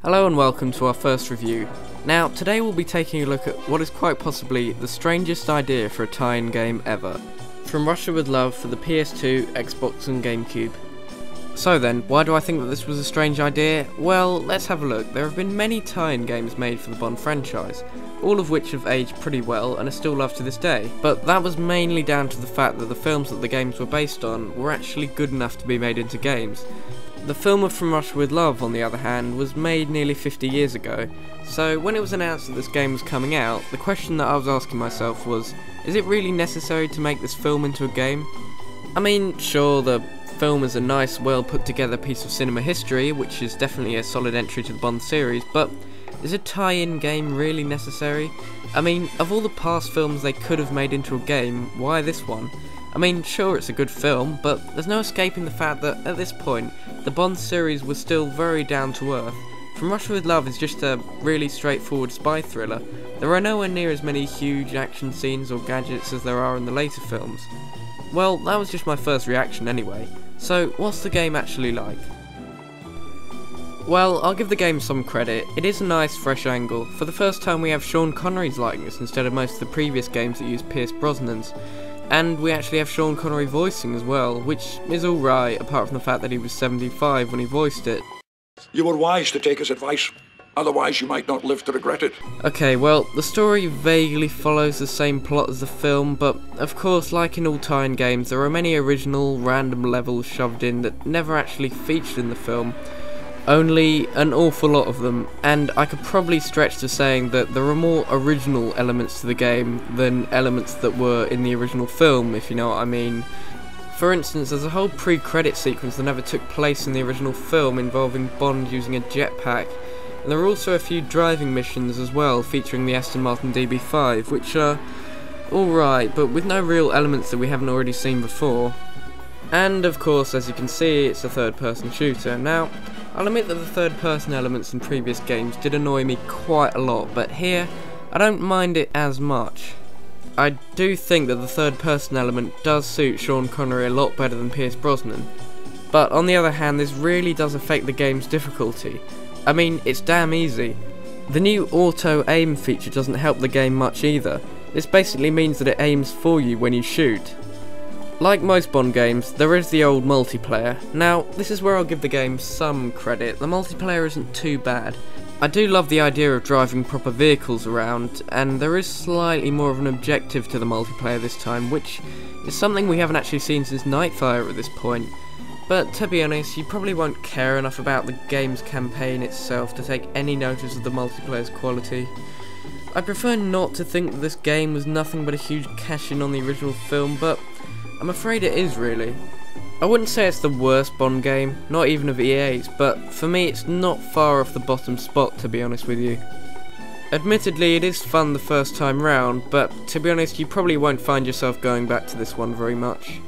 Hello and welcome to our first review. Now, today we'll be taking a look at what is quite possibly the strangest idea for a tie-in game ever. From Russia with Love for the PS2, Xbox and Gamecube. So then, why do I think that this was a strange idea? Well, let's have a look. There have been many tie-in games made for the Bond franchise, all of which have aged pretty well and are still loved to this day. But that was mainly down to the fact that the films that the games were based on were actually good enough to be made into games. The film of From Russia with Love, on the other hand, was made nearly 50 years ago, so when it was announced that this game was coming out, the question that I was asking myself was, is it really necessary to make this film into a game? I mean, sure, the film is a nice, well put together piece of cinema history, which is definitely a solid entry to the Bond series, but is a tie-in game really necessary? I mean, of all the past films they could have made into a game, why this one? I mean, sure, it's a good film, but there's no escaping the fact that, at this point, the Bond series was still very down to earth. From Russia with Love is just a really straightforward spy thriller. There are nowhere near as many huge action scenes or gadgets as there are in the later films. Well, that was just my first reaction anyway. So, what's the game actually like? Well, I'll give the game some credit. It is a nice, fresh angle. For the first time we have Sean Connery's likeness instead of most of the previous games that use Pierce Brosnan's. And we actually have Sean Connery voicing as well, which is alright, apart from the fact that he was 75 when he voiced it. You were wise to take his advice, otherwise you might not live to regret it. Okay, well, the story vaguely follows the same plot as the film, but of course, like in all tie-in games, there are many original, random levels shoved in that never actually featured in the film. Only an awful lot of them, and I could probably stretch to saying that there are more original elements to the game than elements that were in the original film, if you know what I mean. For instance, there's a whole pre-credit sequence that never took place in the original film involving Bond using a jetpack, and there are also a few driving missions as well featuring the Aston Martin DB5, which are alright, but with no real elements that we haven't already seen before. And of course, as you can see, it's a third-person shooter. Now, I'll admit that the third-person elements in previous games did annoy me quite a lot, but here, I don't mind it as much. I do think that the third-person element does suit Sean Connery a lot better than Pierce Brosnan, but on the other hand, this really does affect the game's difficulty. I mean, it's damn easy. The new auto-aim feature doesn't help the game much either. This basically means that it aims for you when you shoot. Like most Bond games, there is the old multiplayer. Now, this is where I'll give the game some credit. The multiplayer isn't too bad. I do love the idea of driving proper vehicles around, and there is slightly more of an objective to the multiplayer this time, which is something we haven't actually seen since Nightfire at this point. But to be honest, you probably won't care enough about the game's campaign itself to take any notice of the multiplayer's quality. I prefer not to think that this game was nothing but a huge cash-in on the original film, but I'm afraid it is really. I wouldn't say it's the worst Bond game, not even of EA's, but for me it's not far off the bottom spot, to be honest with you. Admittedly, it is fun the first time round, but to be honest, you probably won't find yourself going back to this one very much.